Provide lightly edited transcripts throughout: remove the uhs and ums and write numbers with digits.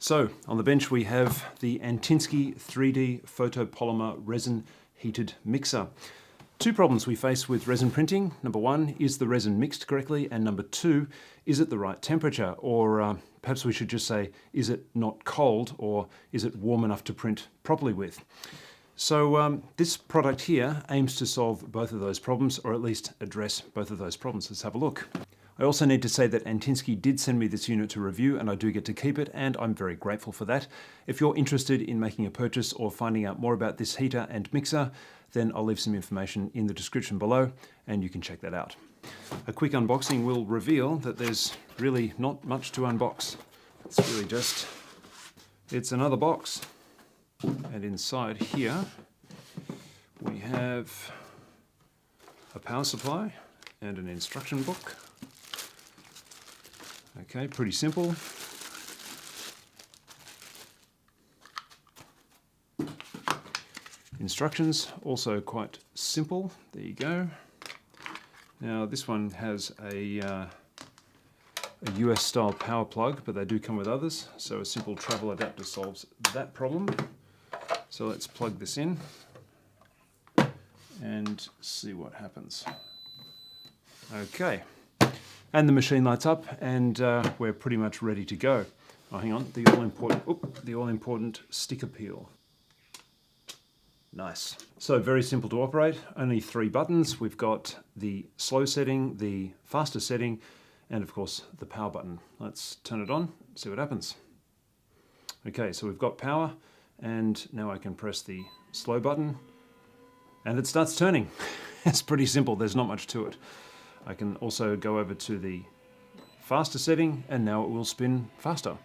So on the bench we have the Antinsky 3D photopolymer resin heated mixer. Two problems we face with resin printing. Number one, is the resin mixed correctly? And number two, is it the right temperature? Or perhaps we should just say, is it not cold, or is it warm enough to print properly with? So this product here aims to solve both of those problems, or at least address both of those problems. Let's have a look. I also need to say that Antinsky did send me this unit to review, and I do get to keep it, and I'm very grateful for that. If you're interested in making a purchase or finding out more about this heater and mixer, then I'll leave some information in the description below, and you can check that out. A quick unboxing will reveal that there's really not much to unbox. It's really just, it's another box. And inside here, we have a power supply and an instruction book. Okay, pretty simple. Instructions, also quite simple. There you go. Now this one has a US style power plug, but they do come with others. So a simple travel adapter solves that problem. So let's plug this in and see what happens. Okay. And the machine lights up, and we're pretty much ready to go. Oh, hang on, the all-important sticker peel. Nice. So very simple to operate, only 3 buttons. We've got the slow setting, the faster setting, and of course the power button. Let's turn it on, see what happens. Okay, so we've got power, and now I can press the slow button, and it starts turning. It's pretty simple, there's not much to it. I can also go over to the faster setting, and now it will spin faster.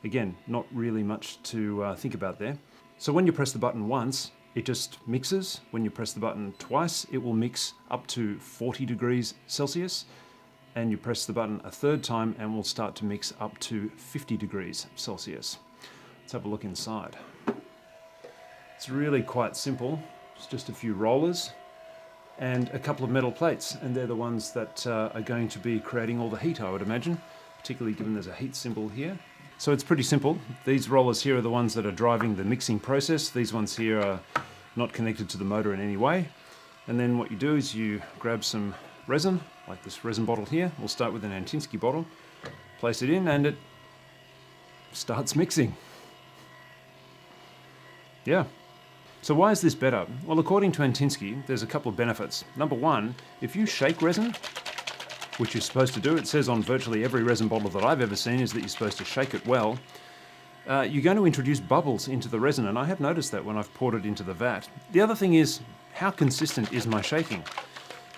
Again, not really much to think about there. So when you press the button once, it just mixes. When you press the button twice, it will mix up to 40 degrees Celsius. And you press the button a third time and will start to mix up to 50 degrees Celsius. Let's have a look inside. It's really quite simple. It's just a few rollers and a couple of metal plates, and they're the ones that are going to be creating all the heat, I would imagine, particularly given there's a heat symbol here. So it's pretty simple. These rollers here are the ones that are driving the mixing process. These ones here are not connected to the motor in any way. And then what you do is you grab some resin, like this resin bottle here. We'll start with an Antinsky bottle, place it in, and it starts mixing. Yeah. So why is this better? Well, according to Antinsky, there's a couple of benefits. Number one, if you shake resin, which you're supposed to do, it says on virtually every resin bottle that I've ever seen is that you're supposed to shake it well, you're going to introduce bubbles into the resin, and I have noticed that when I've poured it into the vat. The other thing is, how consistent is my shaking?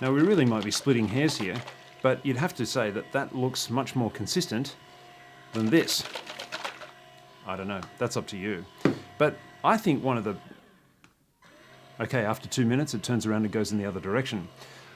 Now, we really might be splitting hairs here, but you'd have to say that that looks much more consistent than this. I don't know, that's up to you. But I think one of the... Okay, after 2 minutes it turns around and goes in the other direction.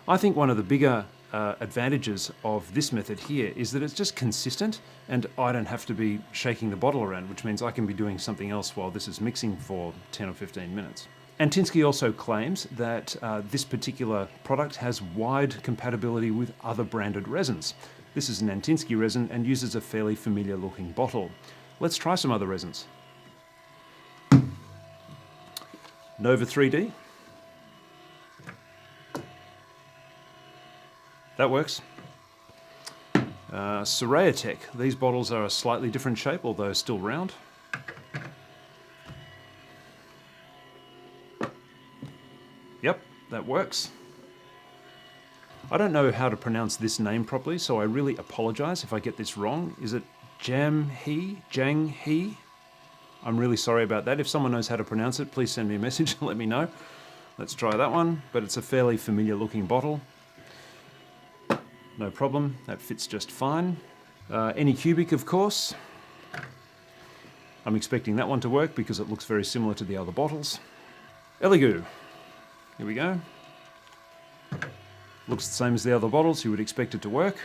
I think one of the bigger advantages of this method here is that it's just consistent, and I don't have to be shaking the bottle around, which means I can be doing something else while this is mixing for 10 or 15 minutes. Antinsky also claims that this particular product has wide compatibility with other branded resins. This is an Antinsky resin and uses a fairly familiar looking bottle. Let's try some other resins. Nova 3D. That works. Tech. These bottles are a slightly different shape, although still round. Yep, that works. I don't know how to pronounce this name properly, so I really apologize if I get this wrong. Is it Jang He? I'm really sorry about that. If someone knows how to pronounce it, please send me a message and let me know. Let's try that one, but it's a fairly familiar looking bottle. No problem, that fits just fine. Anycubic, of course. I'm expecting that one to work because it looks very similar to the other bottles. Elegoo. Here we go. Looks the same as the other bottles, you would expect it to work.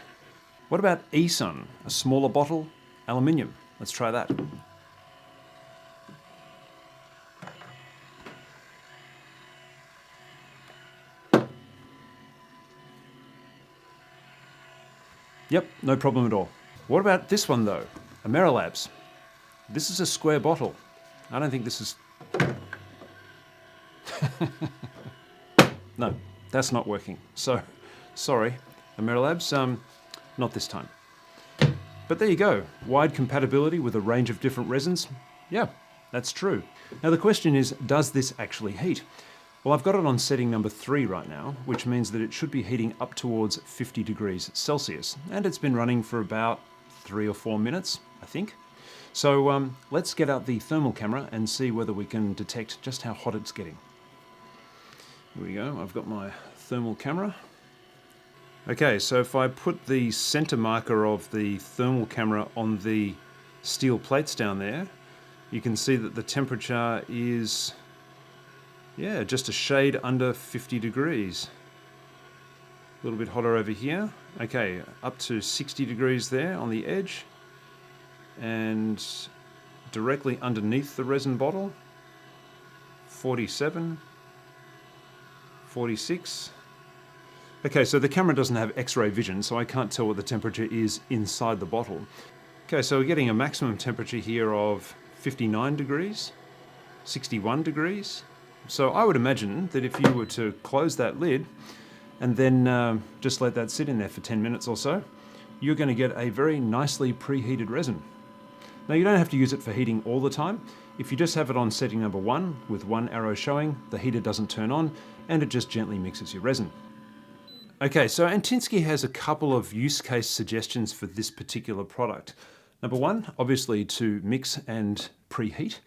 What about Esun? A smaller bottle, aluminium. Let's try that. Yep, no problem at all. What about this one though? Amerilabs. This is a square bottle. I don't think this is... No, that's not working. So, sorry, Amerilabs, not this time. But there you go, wide compatibility with a range of different resins. Yeah, that's true. Now the question is, does this actually heat? Well, I've got it on setting number 3 right now, which means that it should be heating up towards 50 degrees Celsius. And it's been running for about 3 or 4 minutes, I think. So let's get out the thermal camera and see whether we can detect just how hot it's getting. Here we go, I've got my thermal camera. Okay, so if I put the center marker of the thermal camera on the steel plates down there, you can see that the temperature is, yeah, just a shade under 50 degrees. A little bit hotter over here. Okay, up to 60 degrees there on the edge. And directly underneath the resin bottle, 47, 46. Okay, so the camera doesn't have X-ray vision, so I can't tell what the temperature is inside the bottle. Okay, so we're getting a maximum temperature here of 59 degrees, 61 degrees. So I would imagine that if you were to close that lid and then just let that sit in there for 10 minutes or so, you're going to get a very nicely preheated resin. Now you don't have to use it for heating all the time. If you just have it on setting number 1 with one arrow showing, the heater doesn't turn on and it just gently mixes your resin. Okay, so Antinsky has a couple of use case suggestions for this particular product. Number 1, obviously to mix and preheat.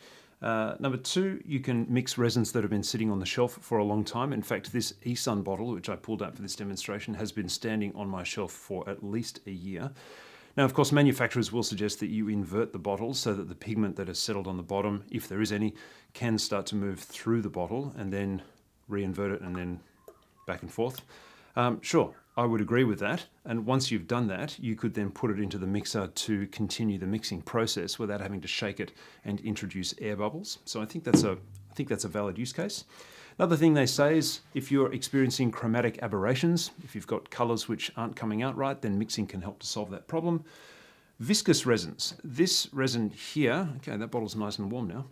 Number 2, you can mix resins that have been sitting on the shelf for a long time. In fact, this eSun bottle, which I pulled out for this demonstration, has been standing on my shelf for at least a year. Now, of course, manufacturers will suggest that you invert the bottle so that the pigment that has settled on the bottom, if there is any, can start to move through the bottle and then re-invert it and then back and forth. Sure, I would agree with that. And once you've done that, you could then put it into the mixer to continue the mixing process without having to shake it and introduce air bubbles. So I think that's a valid use case. Another thing they say is if you're experiencing chromatic aberrations, if you've got colors which aren't coming out right, then mixing can help to solve that problem. Viscous resins. This resin here, okay, that bottle's nice and warm now.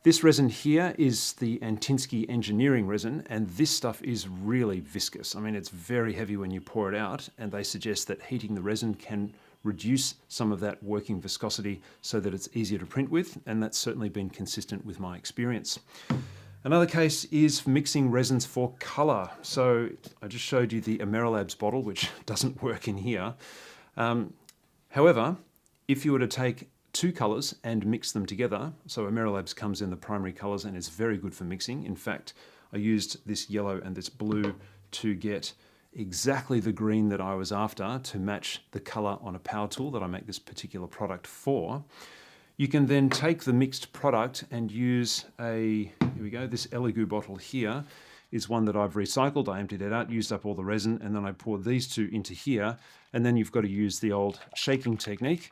This resin here is the Antinsky engineering resin, and this stuff is really viscous. I mean, it's very heavy when you pour it out, and they suggest that heating the resin can reduce some of that working viscosity so that it's easier to print with, and that's certainly been consistent with my experience. Another case is mixing resins for color. So I just showed you the Amerilabs bottle, which doesn't work in here. However, if you were to take 2 colors and mix them together. So Amerilabs comes in the primary colors and is very good for mixing. In fact, I used this yellow and this blue to get exactly the green that I was after to match the color on a power tool that I make this particular product for. You can then take the mixed product and use here we go, this Elegoo bottle here is one that I've recycled. I emptied it out, used up all the resin, and then I poured these 2 into here, and then you've got to use the old shaking technique.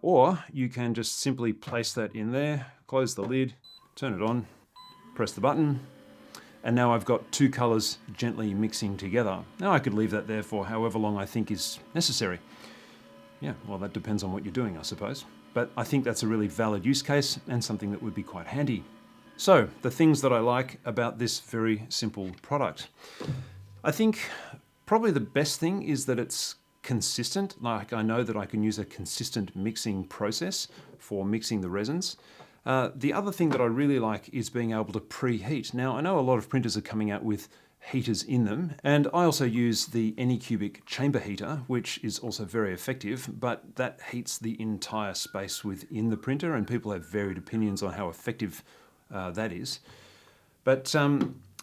Or you can just simply place that in there, close the lid, turn it on, press the button, and now I've got 2 colors gently mixing together. Now I could leave that there for however long I think is necessary. Yeah, well, that depends on what you're doing, I suppose. But I think that's a really valid use case and something that would be quite handy. So, the things that I like about this very simple product. I think probably the best thing is that it's consistent. Like, I know that I can use a consistent mixing process for mixing the resins. The other thing that I really like is being able to preheat. Now, I know a lot of printers are coming out with heaters in them, and I also use the Anycubic chamber heater, which is also very effective, but that heats the entire space within the printer, and people have varied opinions on how effective that is. But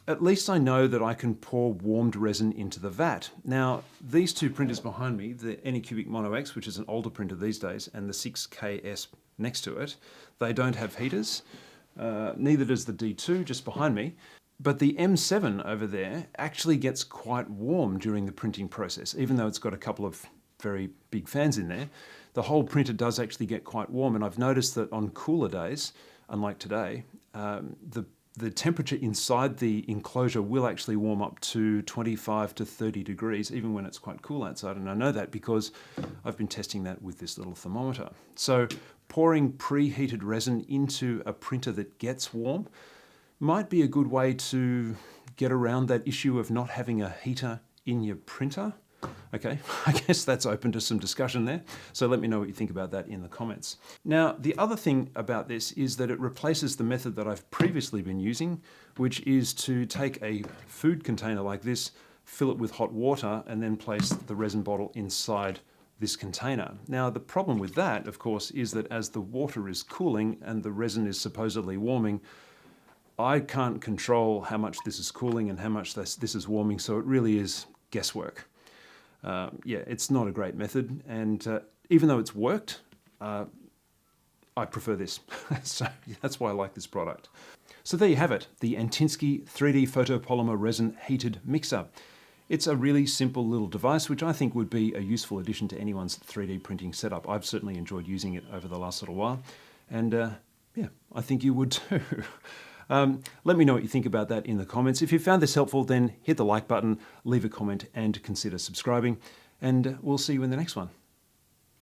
at least I know that I can pour warmed resin into the vat. Now, these 2 printers behind me, the Anycubic Mono X, which is an older printer these days, and the 6KS next to it, they don't have heaters. Neither does the D2 just behind me. But the M7 over there actually gets quite warm during the printing process, even though it's got a couple of very big fans in there. The whole printer does actually get quite warm, and I've noticed that on cooler days, unlike today, the temperature inside the enclosure will actually warm up to 25 to 30 degrees, even when it's quite cool outside. And I know that because I've been testing that with this little thermometer. So pouring preheated resin into a printer that gets warm might be a good way to get around that issue of not having a heater in your printer. Okay, I guess that's open to some discussion there. So let me know what you think about that in the comments. Now, the other thing about this is that it replaces the method that I've previously been using, which is to take a food container like this, fill it with hot water, and then place the resin bottle inside this container. Now, the problem with that, of course, is that as the water is cooling and the resin is supposedly warming, I can't control how much this is cooling and how much this is warming, so it really is guesswork. Yeah, it's not a great method, and even though it's worked, I prefer this. So that's why I like this product. So there you have it, the Antinsky 3D photopolymer resin heated mixer. It's a really simple little device which I think would be a useful addition to anyone's 3D printing setup. I've certainly enjoyed using it over the last little while, and yeah, I think you would too. Let me know what you think about that in the comments. If you found this helpful, then hit the like button, leave a comment, and consider subscribing. And we'll see you in the next one.